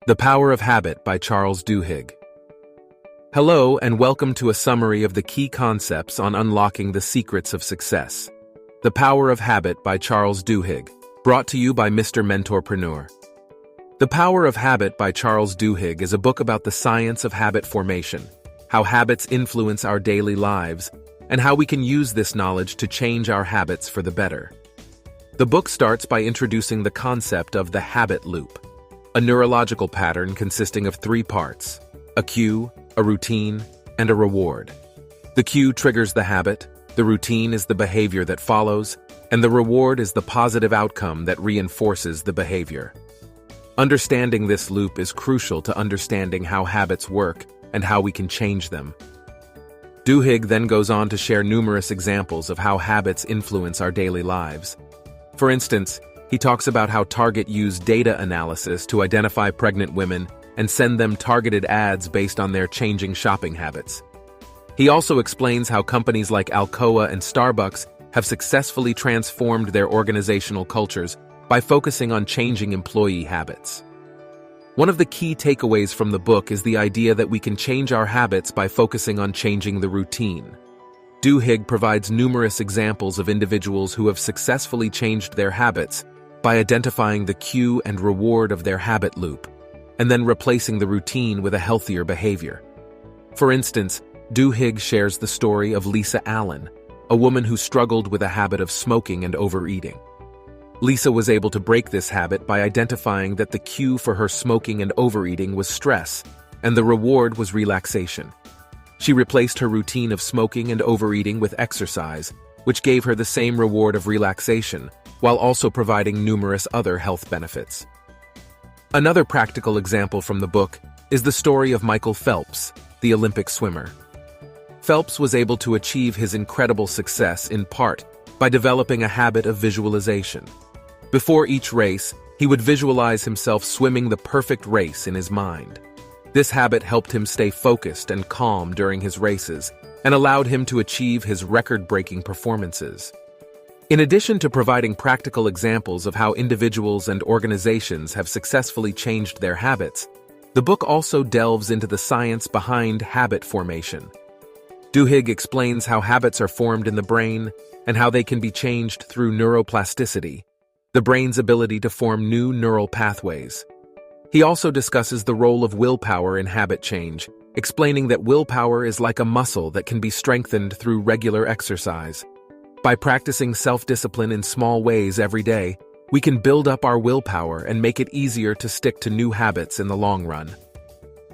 The Power of Habit by Charles Duhigg. Hello and welcome to a summary of the key concepts on unlocking the secrets of success. The Power of Habit by Charles Duhigg, brought to you by Mr. Mentorpreneur. The Power of Habit by Charles Duhigg is a book about the science of habit formation, how habits influence our daily lives, and how we can use this knowledge to change our habits for the better. The book starts by introducing the concept of the habit loop, a neurological pattern consisting of three parts: a cue, a routine, and a reward. The cue triggers the habit, the routine is the behavior that follows, and the reward is the positive outcome that reinforces the behavior. Understanding this loop is crucial to understanding how habits work and how we can change them. Duhigg then goes on to share numerous examples of how habits influence our daily lives. For instance, he talks about how Target used data analysis to identify pregnant women and send them targeted ads based on their changing shopping habits. He also explains how companies like Alcoa and Starbucks have successfully transformed their organizational cultures by focusing on changing employee habits. One of the key takeaways from the book is the idea that we can change our habits by focusing on changing the routine. Duhigg provides numerous examples of individuals who have successfully changed their habits by identifying the cue and reward of their habit loop, and then replacing the routine with a healthier behavior. For instance, Duhigg shares the story of Lisa Allen, a woman who struggled with a habit of smoking and overeating. Lisa was able to break this habit by identifying that the cue for her smoking and overeating was stress, and the reward was relaxation. She replaced her routine of smoking and overeating with exercise, which gave her the same reward of relaxation, while also providing numerous other health benefits. Another practical example from the book is the story of Michael Phelps, the Olympic swimmer. Phelps was able to achieve his incredible success in part by developing a habit of visualization. Before each race, he would visualize himself swimming the perfect race in his mind. This habit helped him stay focused and calm during his races and allowed him to achieve his record-breaking performances. In addition to providing practical examples of how individuals and organizations have successfully changed their habits, the book also delves into the science behind habit formation. Duhigg explains how habits are formed in the brain and how they can be changed through neuroplasticity, the brain's ability to form new neural pathways. He also discusses the role of willpower in habit change, explaining that willpower is like a muscle that can be strengthened through regular exercise. By practicing self-discipline in small ways every day, we can build up our willpower and make it easier to stick to new habits in the long run.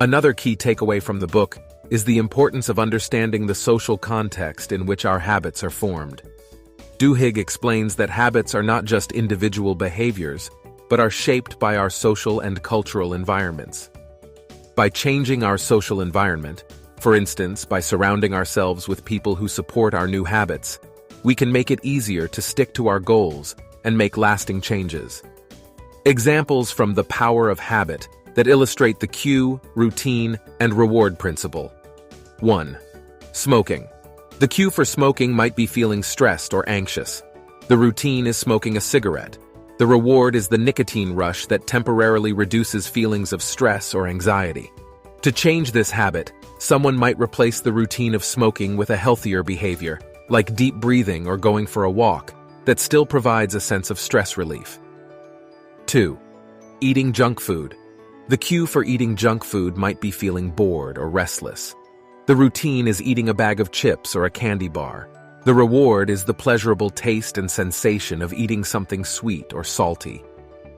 Another key takeaway from the book is the importance of understanding the social context in which our habits are formed. Duhigg explains that habits are not just individual behaviors, but are shaped by our social and cultural environments. By changing our social environment, for instance, by surrounding ourselves with people who support our new habits, we can make it easier to stick to our goals and make lasting changes. Examples from The Power of Habit that illustrate the cue, routine, and reward principle. 1. Smoking. The cue for smoking might be feeling stressed or anxious. The routine is smoking a cigarette. The reward is the nicotine rush that temporarily reduces feelings of stress or anxiety. To change this habit, someone might replace the routine of smoking with a healthier behavior, like deep breathing or going for a walk, that still provides a sense of stress relief. 2. Eating junk food. The cue for eating junk food might be feeling bored or restless. The routine is eating a bag of chips or a candy bar. The reward is the pleasurable taste and sensation of eating something sweet or salty.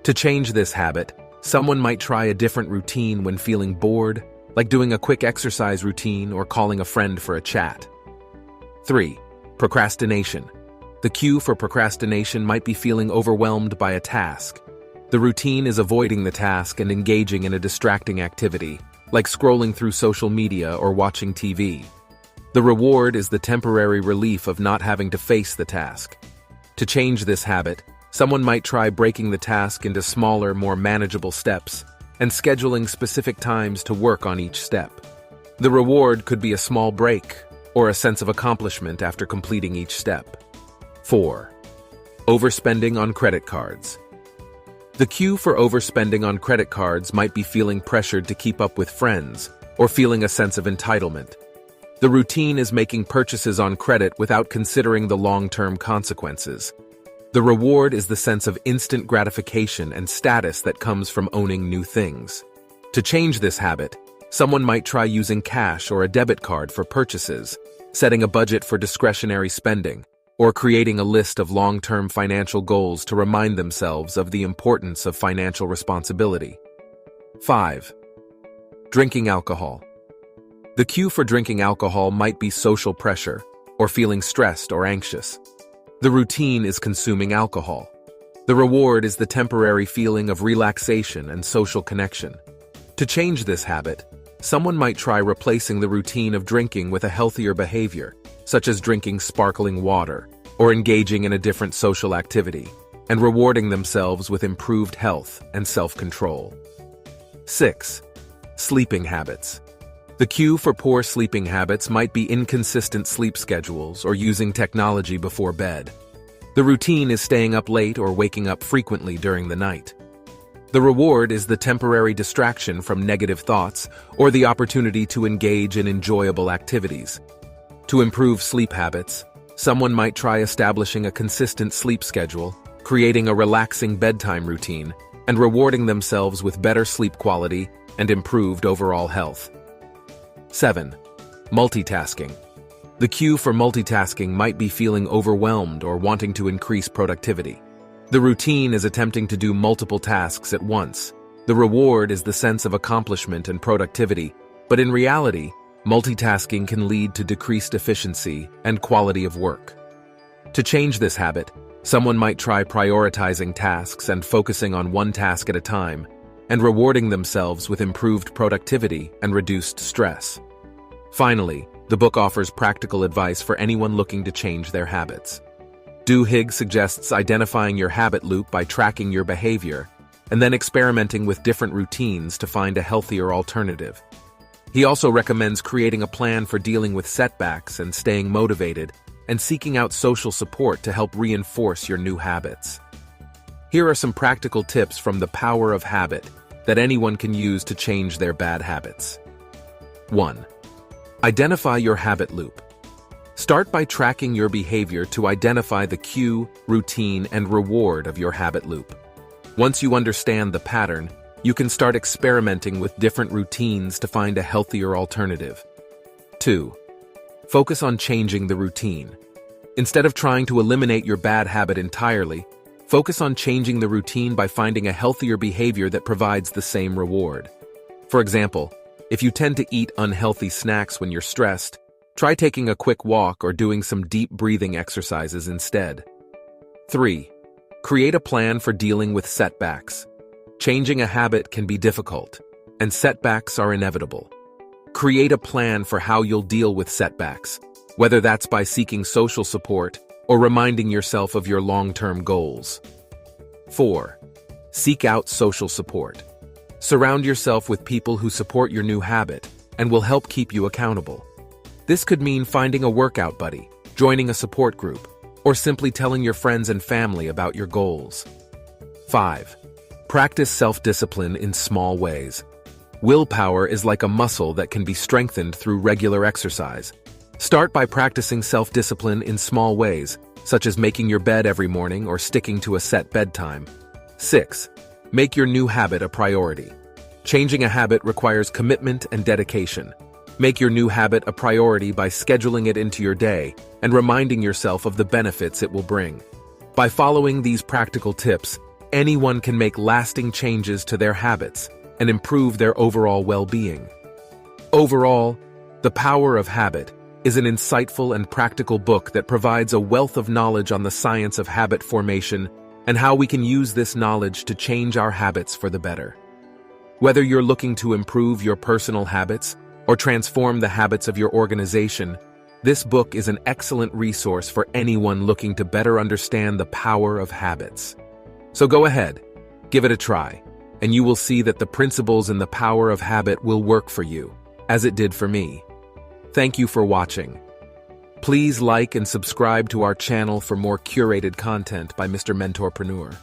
To change this habit, someone might try a different routine when feeling bored, like doing a quick exercise routine or calling a friend for a chat. 3. Procrastination. The cue for procrastination might be feeling overwhelmed by a task. The routine is avoiding the task and engaging in a distracting activity, like scrolling through social media or watching TV. The reward is the temporary relief of not having to face the task. To change this habit, someone might try breaking the task into smaller, more manageable steps and scheduling specific times to work on each step. The reward could be a small break or a sense of accomplishment after completing each step. 4. Overspending on credit cards. The cue for overspending on credit cards might be feeling pressured to keep up with friends or feeling a sense of entitlement. The routine is making purchases on credit without considering the long-term consequences. The reward is the sense of instant gratification and status that comes from owning new things. To change this habit, someone might try using cash or a debit card for purchases, setting a budget for discretionary spending, or creating a list of long-term financial goals to remind themselves of the importance of financial responsibility. 5. Drinking alcohol. The cue for drinking alcohol might be social pressure or feeling stressed or anxious. The routine is consuming alcohol. The reward is the temporary feeling of relaxation and social connection. To change this habit, someone might try replacing the routine of drinking with a healthier behavior, such as drinking sparkling water or engaging in a different social activity, and rewarding themselves with improved health and self-control. 6. Sleeping habits. The cue for poor sleeping habits might be inconsistent sleep schedules or using technology before bed. The routine is staying up late or waking up frequently during the night. The reward is the temporary distraction from negative thoughts or the opportunity to engage in enjoyable activities. To improve sleep habits, someone might try establishing a consistent sleep schedule, creating a relaxing bedtime routine, and rewarding themselves with better sleep quality and improved overall health. 7. Multitasking. The cue for multitasking might be feeling overwhelmed or wanting to increase productivity. The routine is attempting to do multiple tasks at once. The reward is the sense of accomplishment and productivity, but in reality, multitasking can lead to decreased efficiency and quality of work. To change this habit, someone might try prioritizing tasks and focusing on one task at a time, and rewarding themselves with improved productivity and reduced stress. Finally, the book offers practical advice for anyone looking to change their habits. Duhigg suggests identifying your habit loop by tracking your behavior, and then experimenting with different routines to find a healthier alternative. He also recommends creating a plan for dealing with setbacks and staying motivated, and seeking out social support to help reinforce your new habits. Here are some practical tips from The Power of Habit that anyone can use to change their bad habits. 1. Identify your habit loop. Start by tracking your behavior to identify the cue, routine, and reward of your habit loop. Once you understand the pattern, you can start experimenting with different routines to find a healthier alternative. 2. Focus on changing the routine. Instead of trying to eliminate your bad habit entirely, focus on changing the routine by finding a healthier behavior that provides the same reward. For example, if you tend to eat unhealthy snacks when you're stressed, try taking a quick walk or doing some deep breathing exercises instead. 3. Create a plan for dealing with setbacks. Changing a habit can be difficult, and setbacks are inevitable. Create a plan for how you'll deal with setbacks, whether that's by seeking social support or reminding yourself of your long-term goals. 4. Seek out social support. Surround yourself with people who support your new habit and will help keep you accountable. This could mean finding a workout buddy, joining a support group, or simply telling your friends and family about your goals. 5. Practice self-discipline in small ways. Willpower is like a muscle that can be strengthened through regular exercise. Start by practicing self-discipline in small ways, such as making your bed every morning or sticking to a set bedtime. 6. Make your new habit a priority. Changing a habit requires commitment and dedication. Make your new habit a priority by scheduling it into your day and reminding yourself of the benefits it will bring. By following these practical tips, anyone can make lasting changes to their habits and improve their overall well-being. Overall, The Power of Habit is an insightful and practical book that provides a wealth of knowledge on the science of habit formation and how we can use this knowledge to change our habits for the better. Whether you're looking to improve your personal habits or transform the habits of your organization, this book is an excellent resource for anyone looking to better understand the power of habits. So go ahead, give it a try, and you will see that the principles in The Power of Habit will work for you, as it did for me. Thank you for watching. Please like and subscribe to our channel for more curated content by Mr. Mentorpreneur.